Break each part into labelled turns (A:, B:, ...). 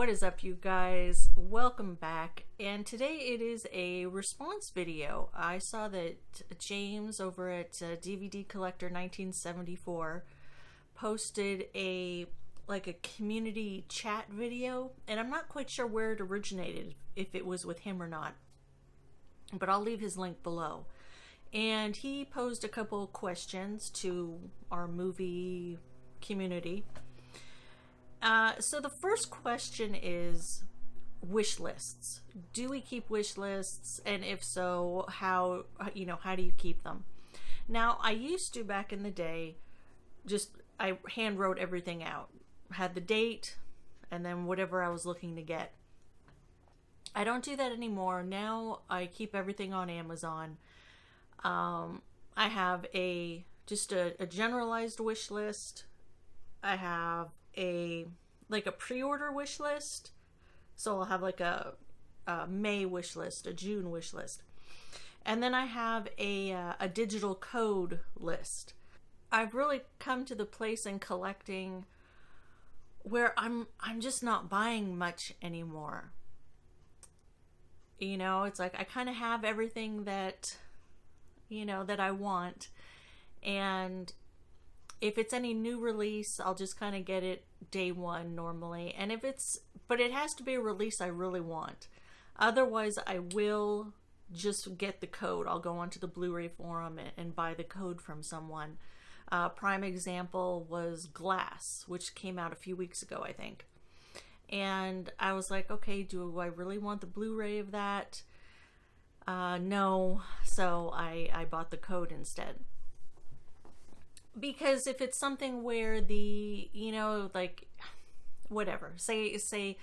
A: What is up, you guys? Welcome back. And today it is a response video. I saw that James over at DVD Collector 1974 posted a community chat video, and I'm not quite sure where it originated, if it was with him or not, but I'll leave his link below. And he posed a couple questions to our movie community. So the first question is wish lists. Do we keep wish lists? And if so, how do you keep them? Now, I used to, back in the day, I hand wrote everything out. Had the date and then whatever I was looking to get. I don't do that anymore. Now I keep everything on Amazon. I have a generalized wish list. I have a pre-order wish list. So I'll have a May wish list, a June wish list. And then I have a digital code list. I've really come to the place in collecting where I'm just not buying much anymore. You know, it's like I kind of have everything that I want, and if it's any new release, I'll just kind of get it day one normally. And but it has to be a release I really want. Otherwise, I will just get the code. I'll go onto the Blu-Ray forum and buy the code from someone. Prime example was Glass, which came out a few weeks ago, I think. And I was like, okay, do I really want the Blu-ray of that? No. So I bought the code instead. Because if it's something where whatever, say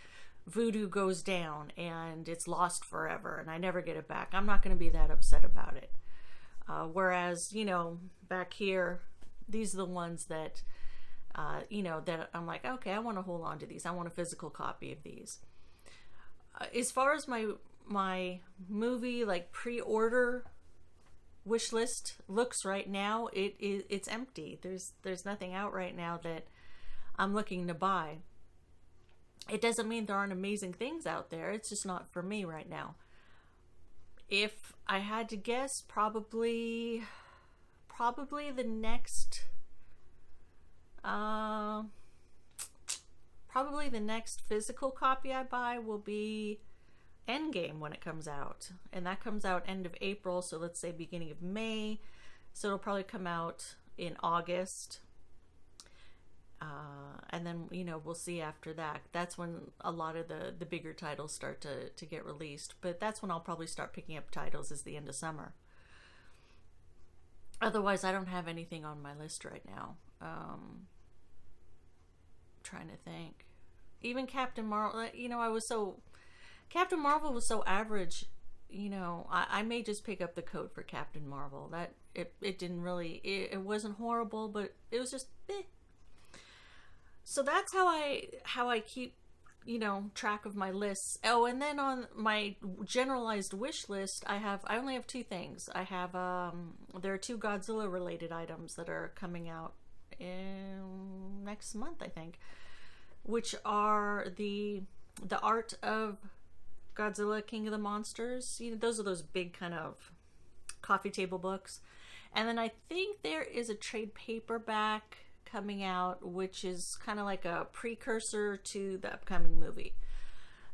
A: Voodoo goes down and it's lost forever and I never get it back, I'm not going to be that upset about it. Whereas, back here, these are the ones that, that I'm like, okay, I want to hold on to these. I want a physical copy of these. As far as my movie, pre-order wish list looks right now, it's empty. There's nothing out right now that I'm looking to buy. It doesn't mean there aren't amazing things out there. It's just not for me right now. If I had to guess, probably the next physical copy I buy will be Endgame when it comes out, and that comes out end of April, so let's say beginning of May, so it'll probably come out in August, and then we'll see after that. That's when a lot of the bigger titles start to get released, but that's when I'll probably start picking up titles, is the end of summer. Otherwise, I don't have anything on my list right now. Trying to think. Even Captain Marvel, Captain Marvel was so average, I may just pick up the code for Captain Marvel. That it didn't really, it wasn't horrible, but it was just eh. So that's how I keep, track of my lists. Oh, and then on my generalized wish list, I only have two things. I have, there are two Godzilla related items that are coming out next month, I think, which are the Art of Godzilla, King of the Monsters. Those are those big kind of coffee table books. And then I think there is a trade paperback coming out, which is kind of like a precursor to the upcoming movie.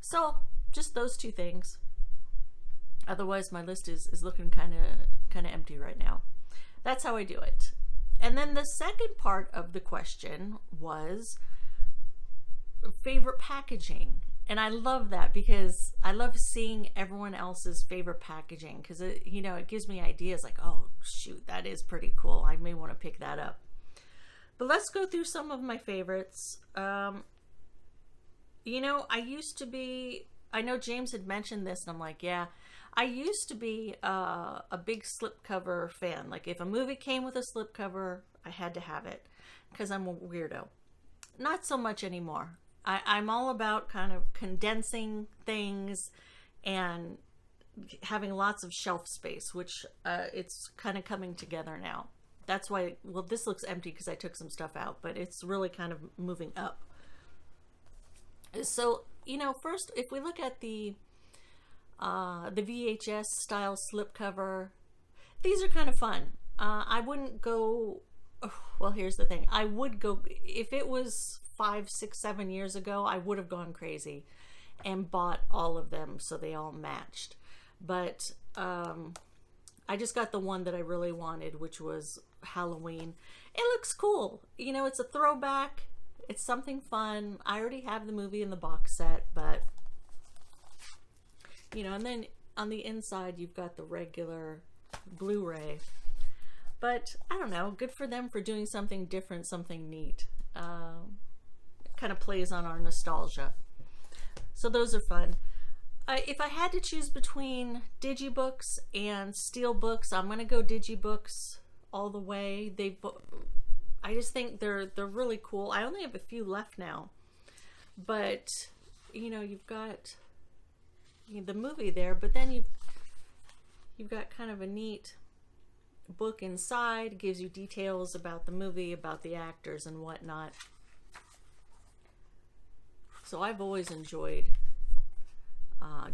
A: So just those two things. Otherwise, my list is looking kind of empty right now. That's how I do it. And then the second part of the question was favorite packaging. And I love that because I love seeing everyone else's favorite packaging, because it gives me ideas like, oh shoot, that is pretty cool. I may want to pick that up. But let's go through some of my favorites. I know James had mentioned this, and I'm like, yeah, I used to be a big slipcover fan. Like, if a movie came with a slipcover, I had to have it because I'm a weirdo. Not so much anymore. I'm all about kind of condensing things and having lots of shelf space, which it's kind of coming together now. That's why, well, this looks empty because I took some stuff out, but it's really kind of moving up. So, you know, first, if we look at the VHS style slipcover, these are kind of fun. I wouldn't go, well, here's the thing. I would go, if it was 5, 6, 7 years ago, I would have gone crazy and bought all of them so they all matched. But I just got the one that I really wanted, which was Halloween. It looks cool. You know, it's a throwback. It's something fun. I already have the movie in the box set, but, you know, and then on the inside, you've got the regular Blu-ray. But I don't know, good for them for doing something different, something neat. Kind of plays on our nostalgia. So those are fun. If I had to choose between Digibooks and Steelbooks, I'm going to go Digibooks all the way. I just think they're really cool. I only have a few left now. But, you know, you've got the movie there, but then you've got kind of a neat book inside. It gives you details about the movie, about the actors and whatnot. So I've always enjoyed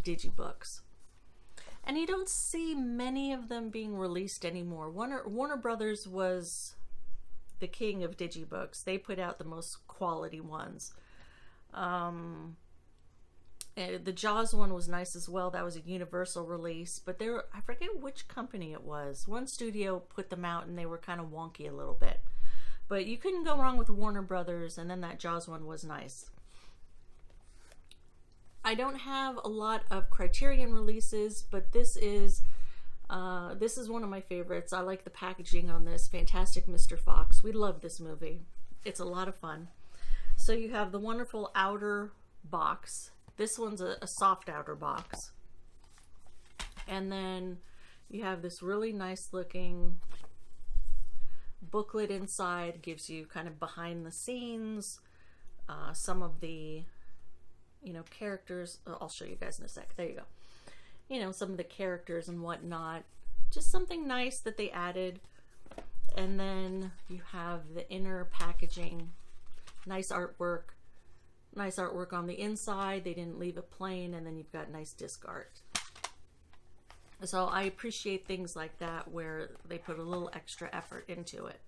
A: Digibooks. And you don't see many of them being released anymore. Warner Brothers was the king of Digibooks. They put out the most quality ones. The Jaws one was nice as well. That was a Universal release, but I forget which company it was. One studio put them out and they were kind of wonky a little bit. But you couldn't go wrong with Warner Brothers, and then that Jaws one was nice. I don't have a lot of Criterion releases, but this is one of my favorites. I like the packaging on this. Fantastic Mr. Fox. We love this movie. It's a lot of fun. So you have the wonderful outer box. This one's a soft outer box. And then you have this really nice looking booklet inside. Gives you kind of behind the scenes, some of the, you know, characters. I'll show you guys in a sec. There you go. You know, some of the characters and whatnot. Just something nice that they added. And then you have the inner packaging. Nice artwork. Nice artwork on the inside. They didn't leave it plain. And then you've got nice disc art. So I appreciate things like that where they put a little extra effort into it.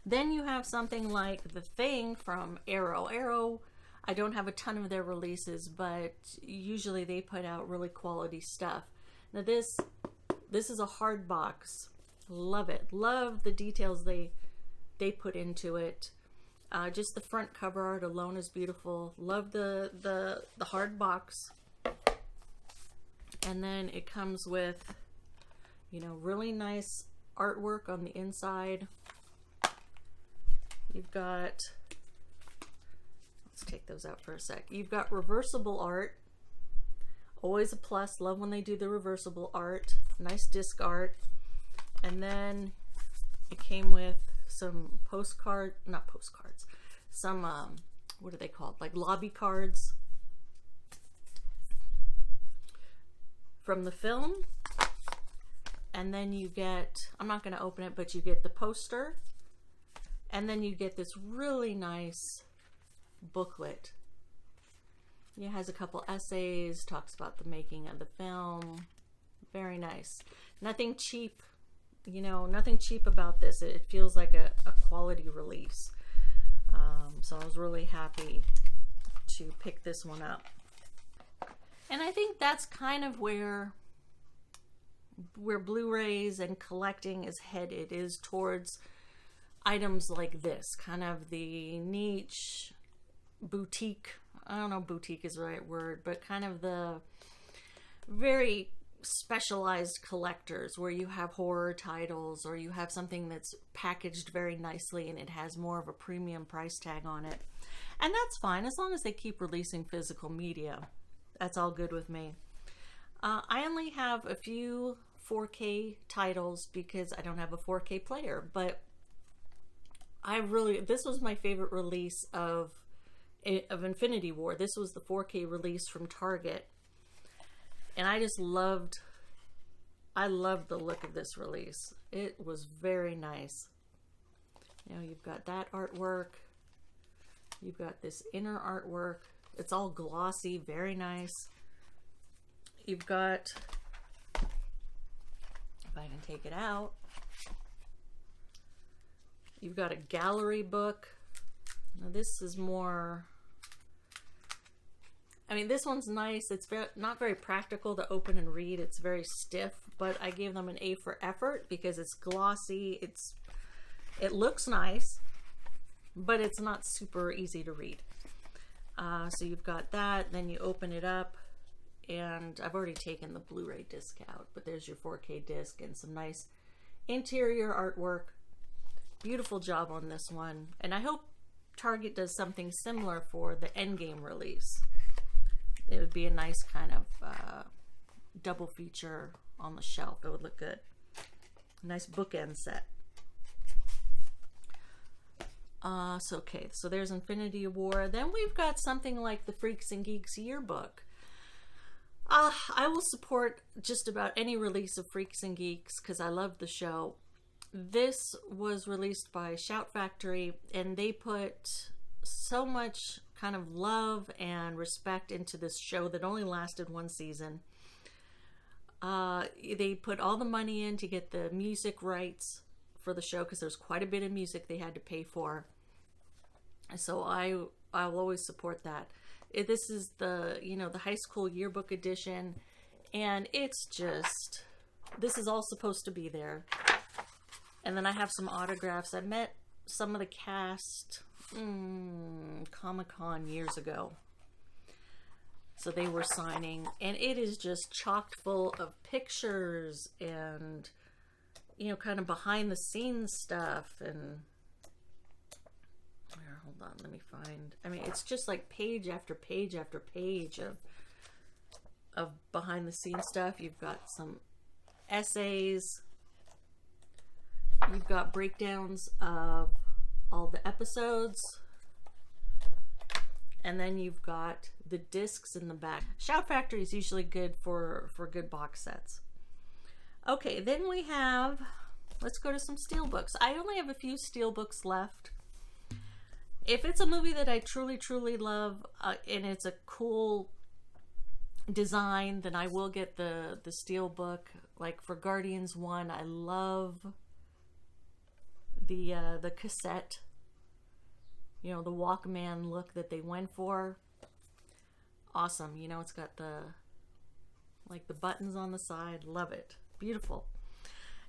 A: Then you have something like The Thing from Arrow. Arrow, I don't have a ton of their releases, but usually they put out really quality stuff. Now this is a hard box. Love it. Love the details they put into it. Just the front cover art alone is beautiful. Love the hard box. And then it comes with, you know, really nice artwork on the inside. You've got, let's take those out for a sec. You've got reversible art. Always a plus. Love when they do the reversible art. Nice disc art. And then it came with some some what are they called, like lobby cards from the film. And then you get, I'm not going to open it, but you get the poster, and then you get this really nice booklet. It has a couple essays, talks about the making of the film. Very nice. Nothing cheap. You know, nothing cheap about this. It feels like a quality release. So I was really happy to pick this one up. And I think that's kind of where Blu-rays and collecting is headed, is towards items like this. Kind of the niche, boutique. I don't know if boutique is the right word, but kind of the very specialized collectors where you have horror titles, or you have something that's packaged very nicely and it has more of a premium price tag on it. And that's fine as long as they keep releasing physical media. That's all good with me. I only have a few 4K titles because I don't have a 4K player, but this was my favorite release of Infinity War. This was the 4K release from Target. And I loved the look of this release. It was very nice. You know, you've got that artwork. You've got this inner artwork. It's all glossy, very nice. You've got, if I can take it out, you've got a gallery book. Now this is more, I mean, this one's nice. It's not very practical to open and read. It's very stiff, but I gave them an A for effort because it's glossy. It looks nice, but it's not super easy to read. So you've got that, then you open it up, and I've already taken the Blu-ray disc out, but there's your 4K disc and some nice interior artwork. Beautiful job on this one, and I hope Target does something similar for the Endgame release. It would be a nice kind of double feature on the shelf. It would look good. Nice bookend set. Okay, so there's Infinity War. Then we've got something like the Freaks and Geeks yearbook. I will support just about any release of Freaks and Geeks because I love the show. This was released by Shout Factory, and they put so much kind of love and respect into this show that only lasted one season. They put all the money in to get the music rights for the show because there's quite a bit of music they had to pay for. So I'll always support that. This is the, the high school yearbook edition, and it's just, this is all supposed to be there. And then I have some autographs. I met some of the cast Comic-Con years ago. So they were signing, and it is just chock full of pictures and kind of behind the scenes stuff. And hold on, let me find. I mean, it's just like page after page after page of behind the scenes stuff. You've got some essays. You've got breakdowns of all the episodes. And then you've got the discs in the back. Shout Factory is usually good for good box sets. Okay, then we have, let's go to some steelbooks. I only have a few steelbooks left. If it's a movie that I truly, truly love, and it's a cool design, then I will get the steelbook. Like for Guardians 1, I love the cassette, the Walkman look that they went for. Awesome. It's got the buttons on the side. Love it. Beautiful.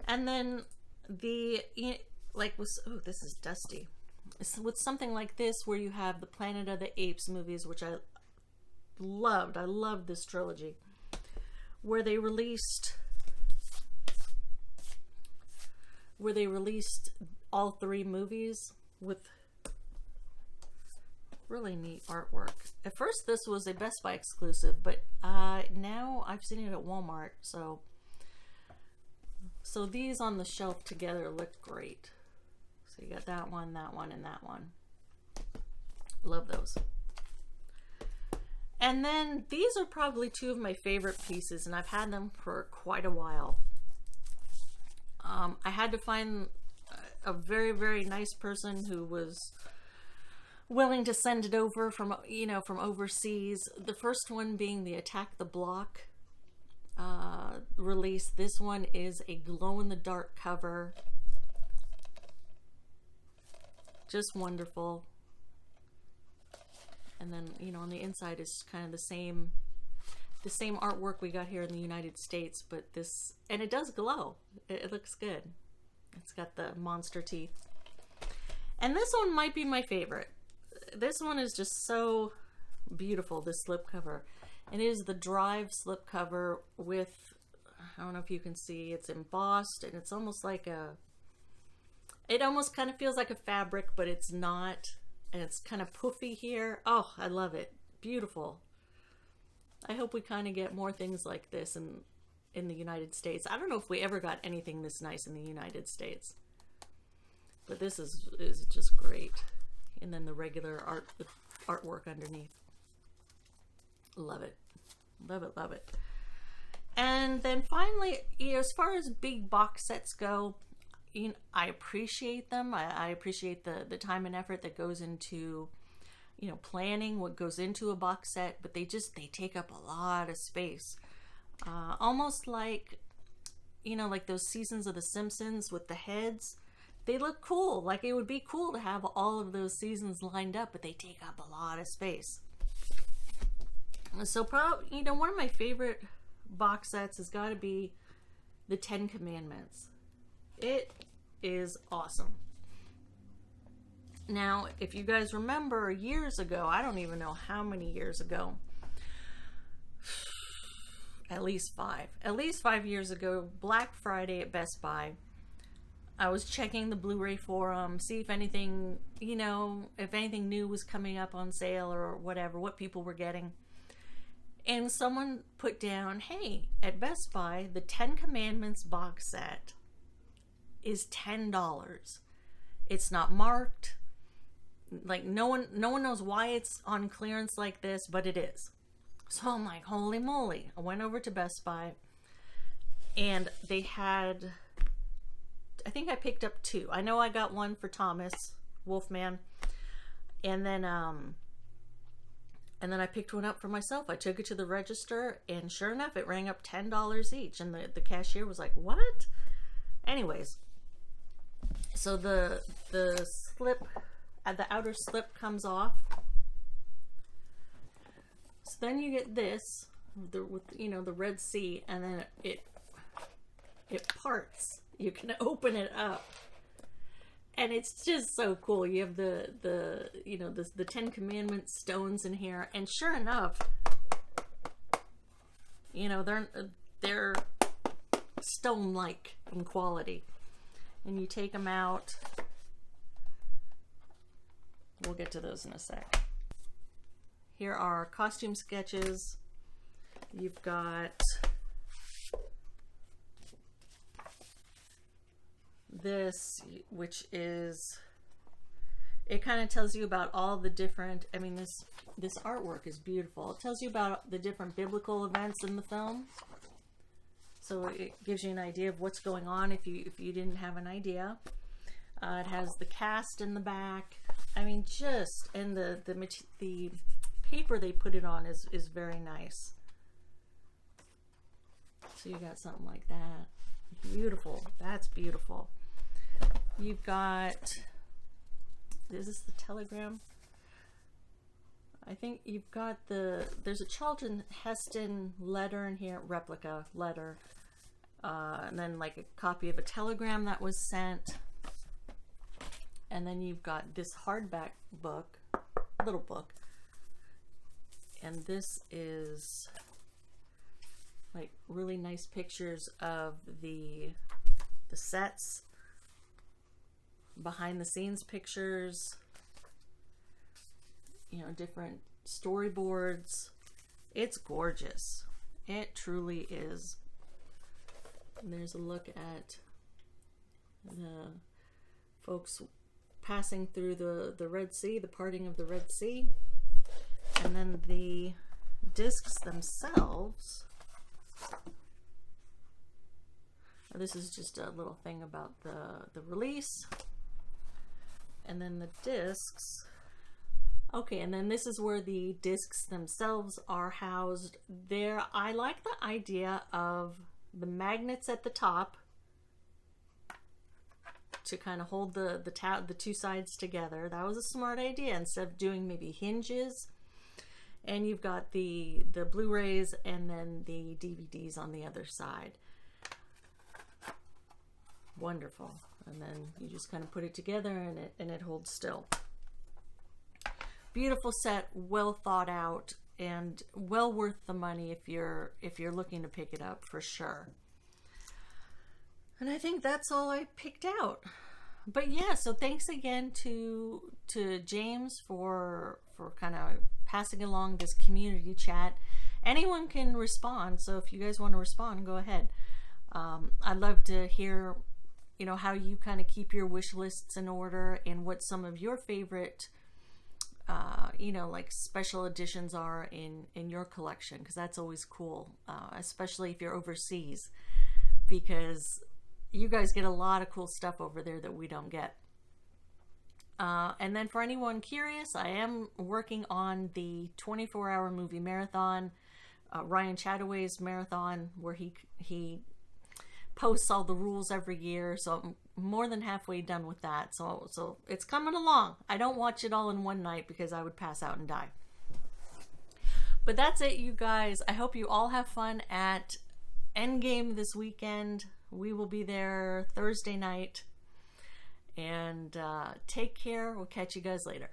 A: And then this is dusty. With something like this where you have the Planet of the Apes movies, which I loved. I loved this trilogy, where they released all three movies with really neat artwork. At first this was a Best Buy exclusive, but now I've seen it at Walmart, so these on the shelf together look great. So you got that one, and that one. Love those. And then these are probably two of my favorite pieces, and I've had them for quite a while. I had to find a very, very nice person who was willing to send it over from overseas. The first one being the Attack the Block release. This one is a glow-in-the-dark cover. Just wonderful. And then, on the inside is kind of the same artwork we got here in the United States, but and it does glow. It looks good. It's got the monster teeth. And this one might be my favorite. This one is just so beautiful, this slipcover. It is the Drive slipcover with, I don't know if you can see, it's embossed, and it's almost like it almost kind of feels like a fabric, but it's not. And it's kind of poofy here. Oh, I love it. Beautiful. I hope we kind of get more things like this in the United States. I don't know if we ever got anything this nice in the United States. But this is just great. And then the regular artwork underneath. Love it. Love it, love it. And then finally, as far as big box sets go, I appreciate them. I appreciate the time and effort that goes into you know, planning what goes into a box set, but they take up a lot of space. Almost like, you know, like those seasons of The Simpsons with the heads. They look cool. Like it would be cool to have all of those seasons lined up, but they take up a lot of space. So probably, you know, one of my favorite box sets has got to be the 10 Commandments. It is awesome. Now, if you guys remember years ago, I don't even know how many years ago, at least 5 years ago, Black Friday at Best Buy, I was checking the Blu-ray forum, see if anything, you know, if anything new was coming up on sale or whatever, what people were getting. And someone put down, hey, at Best Buy, the 10 Commandments box set is $10. It's not marked. Like no one knows why it's on clearance like this, but it is. So I'm like, holy moly. I went over to Best Buy and they had, I think I picked up 2. I know I got one for Thomas Wolfman, and then I picked one up for myself. I took it to the register, and sure enough, it rang up $10 each, and the cashier was like, what? Anyways, so the slip, the outer slip comes off. So then you get this, with you know, the Red Sea, and then it parts. You can open it up, and it's just so cool. You have the you know, the 10 Commandments stones in here, and sure enough, you know, they're stone-like in quality. And you take them out. We'll get to those in a sec. Here are costume sketches. You've got this, which is, it kind of tells you about all the different, I mean, this artwork is beautiful. It tells you about the different biblical events in the film. So it gives you an idea of what's going on if you didn't have an idea. It has the cast in the back. I mean, just, and the paper they put it on is very nice. So you got something like that. Beautiful. That's beautiful. You've got, is this the telegram? I think you've got there's a Charlton Heston letter in here, replica letter, and then like a copy of a telegram that was sent. And then you've got this hardback book, little book, and this is like really nice pictures of the sets, behind the scenes pictures, you know, different storyboards. It's gorgeous. It truly is. And there's a look at the folks passing through the Red Sea, the parting of the Red Sea. And then the discs themselves. This is just a little thing about the release. And then the discs. Okay, and then this is where the discs themselves are housed. There, I like the idea of the magnets at the top to kind of hold the two sides together. That was a smart idea, instead of doing maybe hinges. And you've got the Blu-rays and then the DVDs on the other side. Wonderful. And then you just kind of put it together and it holds still. Beautiful set, well thought out, and well worth the money if you're looking to pick it up, for sure. And I think that's all I picked out. But yeah, so thanks again to James for kind of passing along this community chat. Anyone can respond, so if you guys want to respond, go ahead. I'd love to hear, you know, how you kind of keep your wish lists in order and what some of your favorite you know, like special editions are in your collection, because that's always cool, especially if you're overseas, because you guys get a lot of cool stuff over there that we don't get. And then for anyone curious, I am working on the 24-hour movie marathon, Ryan Chataway's marathon, where he posts all the rules every year. So I'm more than halfway done with that. So it's coming along. I don't watch it all in one night because I would pass out and die. But that's it, you guys. I hope you all have fun at Endgame this weekend. We will be there Thursday night. And take care. We'll catch you guys later.